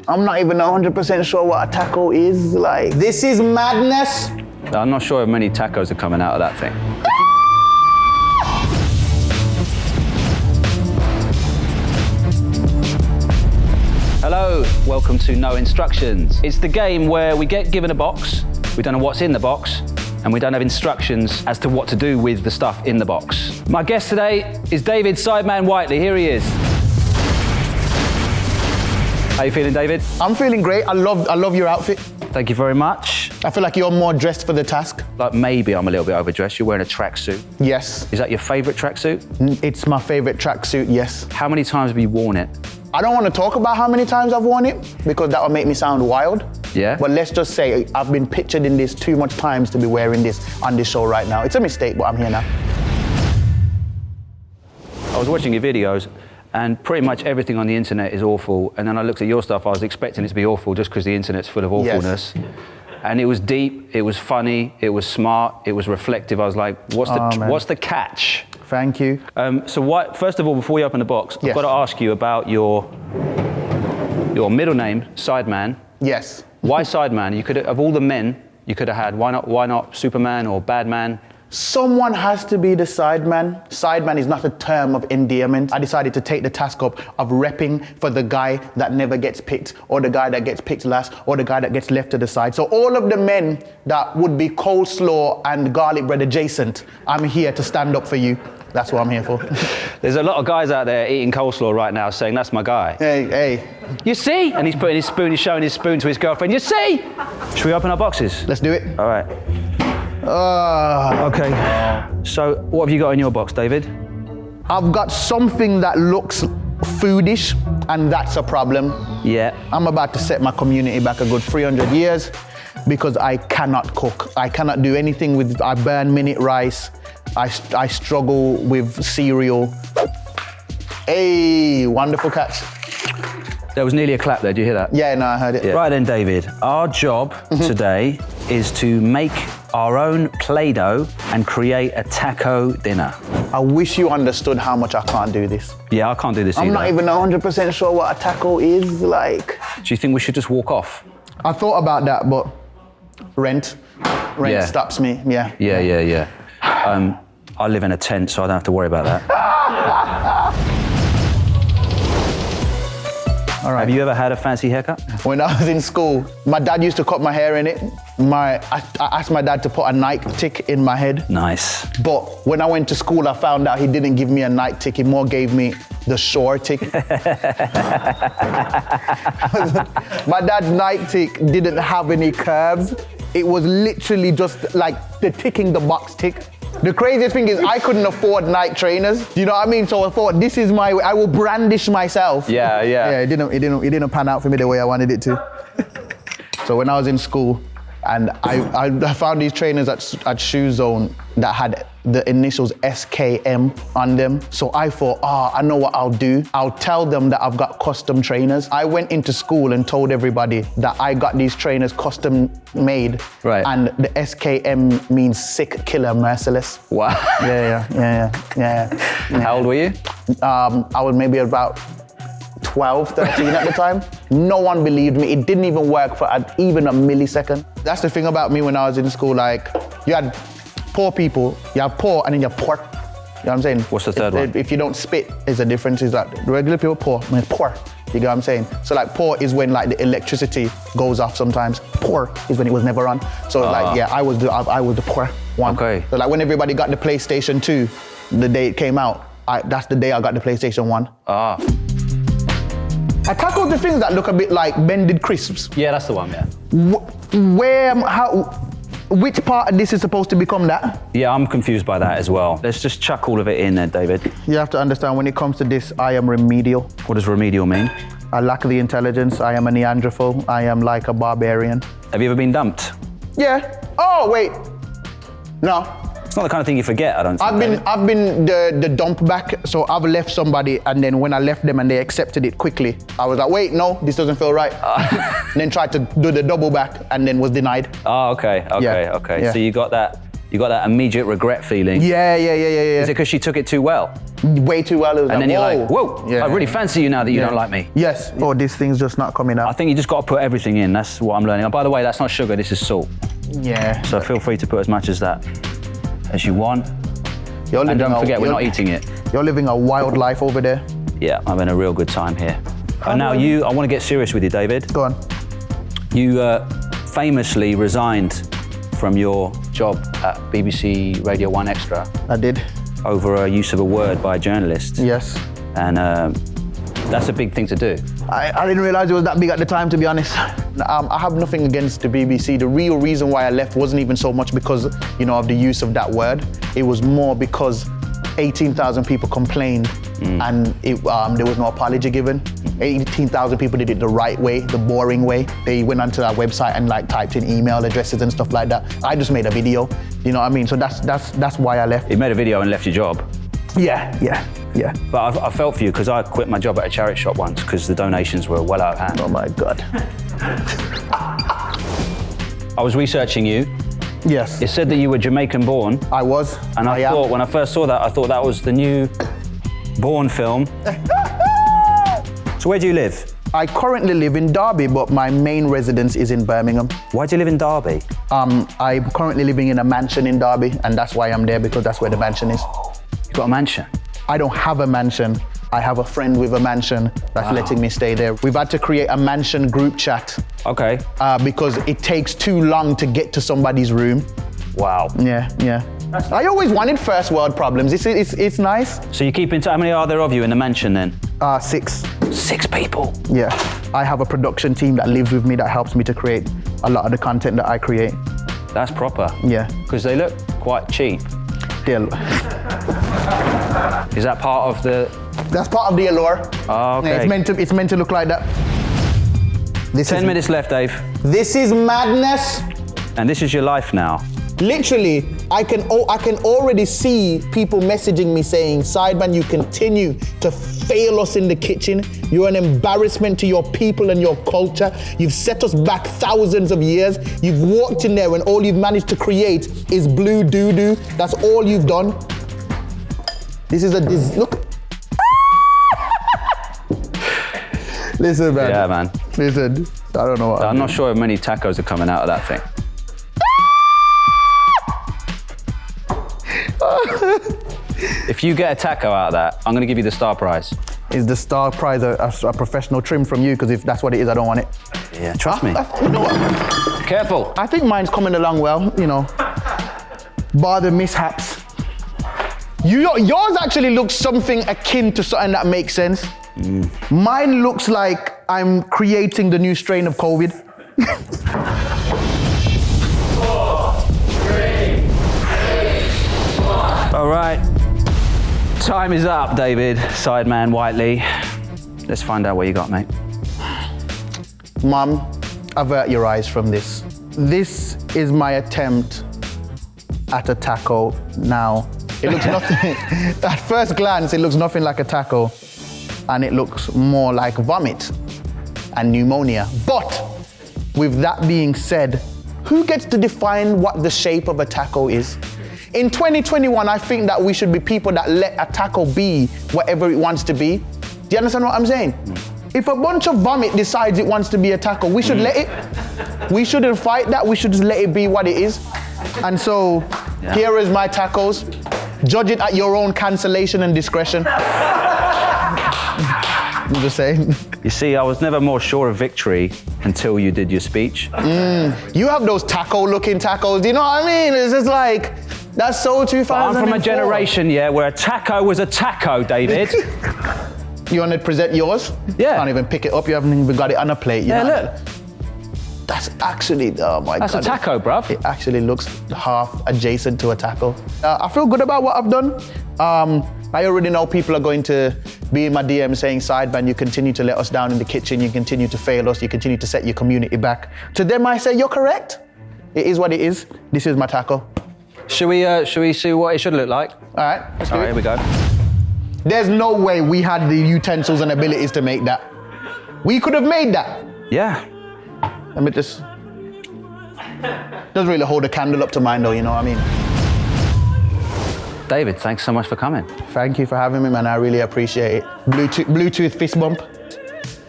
I'm not even 100% sure what a taco is. Like, this is madness. I'm not sure if many tacos are coming out of that thing. Hello, welcome to No Instructions. It's the game where we get given a box, we don't know what's in the box, and we don't have instructions as to what to do with the stuff in the box. My guest today is David Sideman Whiteley. Here he is. How you feeling, David? I'm feeling great. I love your outfit. Thank you very much. I feel like you're more dressed for the task. Like maybe I'm a little bit overdressed. You're wearing a tracksuit. Yes. Is that your favorite tracksuit? It's my favorite tracksuit, yes. How many times have you worn it? I don't want to talk about how many times I've worn it because that would make me sound wild. Yeah. But let's just say I've been pictured in this too much times to be wearing this on this show right now. It's a mistake, but I'm here now. I was watching your videos and pretty much everything on the internet is awful. And then I looked at your stuff, I was expecting it to be awful just because the internet's full of awfulness. Yes. And it was deep, it was funny, it was smart, it was reflective. I was like, what's the catch? Thank you. So first of all, before we open the box, yes. I've got to ask you about your middle name, Sideman. Yes. Why Sideman? You could of all the men you could have had, why not Superman or Badman? Someone has to be the Sideman. Sideman is not a term of endearment. I decided to take the task up of repping for the guy that never gets picked, or the guy that gets picked last, or the guy that gets left to the side. So all of the men that would be coleslaw and garlic bread adjacent, I'm here to stand up for you. That's what I'm here for. There's a lot of guys out there eating coleslaw right now saying, that's my guy. Hey. You see? And he's putting his spoon, he's showing his spoon to his girlfriend. You see? Should we open our boxes? Let's do it. All right. Okay. So what have you got in your box, David? I've got something that looks foodish, and that's a problem. Yeah. I'm about to set my community back a good 300 years because I cannot cook. I cannot do anything with, I burn minute rice. I struggle with cereal. Hey, wonderful catch. There was nearly a clap there, did you hear that? Yeah, no, I heard it. Yeah. Right then, David, our job today is to make our own Play-Doh and create a taco dinner. I wish you understood how much I can't do this. Yeah, I can't do this either. I'm not even 100% sure what a taco is like. Do you think we should just walk off? I thought about that, but rent stops me, yeah. Yeah. I live in a tent, so I don't have to worry about that. All right. Have you ever had a fancy haircut? When I was in school, my dad used to cut my hair in it. I asked my dad to put a Nike tick in my head. Nice. But when I went to school, I found out he didn't give me a Nike tick. He more gave me the Shore tick. My dad's Nike tick didn't have any curves. It was literally just like the ticking the box tick. The craziest thing is I couldn't afford Nike trainers. Do you know what I mean? So I thought, this is my way. I will brandish myself. Yeah. Yeah, it didn't pan out for me the way I wanted it to. So when I was in school, and I found these trainers at Shoe Zone that had the initials SKM on them. So I thought, I know what I'll do. I'll tell them that I've got custom trainers. I went into school and told everybody that I got these trainers custom made. Right. And the SKM means sick, killer, merciless. Wow. Yeah. How old were you? I was maybe about 12, 13 at the time. No one believed me. It didn't even work for even a millisecond. That's the thing about me when I was in school. Like, you had poor people, you have poor, and then you have poor. You know what I'm saying? What's the third one? If you don't spit, is a difference. Is like regular people poor, I mean poor. You get what I'm saying? So like poor is when like the electricity goes off sometimes. Poor is when it was never on. So like, yeah, I was the poor one. Okay. So like when everybody got the PlayStation 2, the day it came out, that's the day I got the PlayStation 1. I tackled the things that look a bit like bended crisps. Yeah, that's the one, yeah. Which part of this is supposed to become that? Yeah, I'm confused by that as well. Let's just chuck all of it in there, David. You have to understand, when it comes to this, I am remedial. What does remedial mean? I lack the intelligence. I am a Neanderthal. I am like a barbarian. Have you ever been dumped? Yeah. Oh, wait. No. It's not the kind of thing you forget, I don't think. I've been the dump back, so I've left somebody, and then when I left them and they accepted it quickly, I was like, wait, no, this doesn't feel right. And then tried to do the double back and then was denied. Oh, okay. Yeah. So you got that You got that immediate regret feeling. Yeah. Is it because she took it too well? Way too well. And then you're like, whoa, Yeah. I really fancy you now that you don't like me. Yes. Oh, this thing's just not coming I out. think you just got to put everything in. That's what I'm learning. And by the way, that's not sugar, this is salt. Yeah. So feel free to put as much as that as you want. And don't forget, we're not eating it. You're living a wild life over there. Yeah, I'm having a real good time here. And now I want to get serious with you, David. Go on. You famously resigned from your job at BBC Radio 1 Extra I did. over a use of a word by a journalist. Yes. And that's a big thing to do. I didn't realize it was that big at the time, to be honest. I have nothing against the BBC. The real reason why I left wasn't even so much because, of the use of that word. It was more because 18,000 people complained and there was no apology given. 18,000 people did it the right way, the boring way. They went onto our website and typed in email addresses and stuff like that. I just made a video, you know what I mean? So that's why I left. You made a video and left your job. Yeah. But I felt for you because I quit my job at a charity shop once because the donations were well out of hand. Oh my God. I was researching you. Yes. It said that you were Jamaican born. I was. And I thought, when I first saw that, I thought that was the new Bourne film. So where do you live? I currently live in Derby, but my main residence is in Birmingham. Why do you live in Derby? I'm currently living in a mansion in Derby, and that's why I'm there, because that's where the mansion is. You've got a mansion? I don't have a mansion. I have a friend with a mansion that's letting me stay there. We've had to create a mansion group chat. Okay. Because it takes too long to get to somebody's room. Wow. Yeah. I always wanted first world problems. It's nice. So you keep in touch. How many are there of you in the mansion then? 6. 6 people? Yeah. I have a production team that lives with me that helps me to create a lot of the content that I create. That's proper. Yeah. Because they look quite cheap. Is that part of the... That's part of the allure. Oh, okay. Yeah, it's meant to look like that. 10 minutes left, Dave. This is madness. And this is your life now. Literally, I can already see people messaging me saying, Sideman, you continue to fail us in the kitchen. You're an embarrassment to your people and your culture. You've set us back thousands of years. You've walked in there and all you've managed to create is blue doo-doo. That's all you've done. This is look. Listen, man. Yeah, man. Listen, I don't know what I'm not sure if many tacos are coming out of that thing. If you get a taco out of that, I'm going to give you the star prize. Is the star prize a professional trim from you? Because if that's what it is, I don't want it. Yeah, trust me. You know what? Careful. I think mine's coming along well, bar the mishaps. Yours actually looks something akin to something that makes sense. Mine looks like I'm creating the new strain of COVID. 4, 3, 2, 1. All right. Time is up, David. Sideman Whiteley. Let's find out what you got, mate. Mom, avert your eyes from this. This is my attempt at a taco now. It looks nothing, at first glance, it looks nothing like a taco, and it looks more like vomit and pneumonia. But with that being said, who gets to define what the shape of a taco is? In 2021, I think that we should be people that let a taco be whatever it wants to be. Do you understand what I'm saying? If a bunch of vomit decides it wants to be a taco, we should let it. We shouldn't fight that, we should just let it be what it is. And so, here is my tacos. Judge it at your own cancellation and discretion. I'm just saying. You see, I was never more sure of victory until you did your speech. You have those taco-looking tacos, you know what I mean? It's just like, that's so 2004. I'm from a generation, where a taco was a taco, David. You want to present yours? Yeah. Can't even pick it up, you haven't even got it on a plate. You know? Look. That's actually, oh my God. That's a taco, bruv. It actually looks half adjacent to a taco. I feel good about what I've done. I already know people are going to be in my DM saying, Sideman, you continue to let us down in the kitchen, you continue to fail us, you continue to set your community back. To them, I say, you're correct. It is what it is. This is my taco. Should we see what it should look like? All right, let's do it. Here we go. There's no way we had the utensils and abilities to make that. We could have made that. Yeah. Let me just, doesn't really hold a candle up to mine though, you know what I mean? David, thanks so much for coming. Thank you for having me, man. I really appreciate it. Bluetooth fist bump.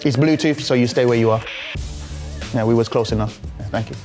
It's Bluetooth, so you stay where you are. Yeah, we was close enough. Thank you.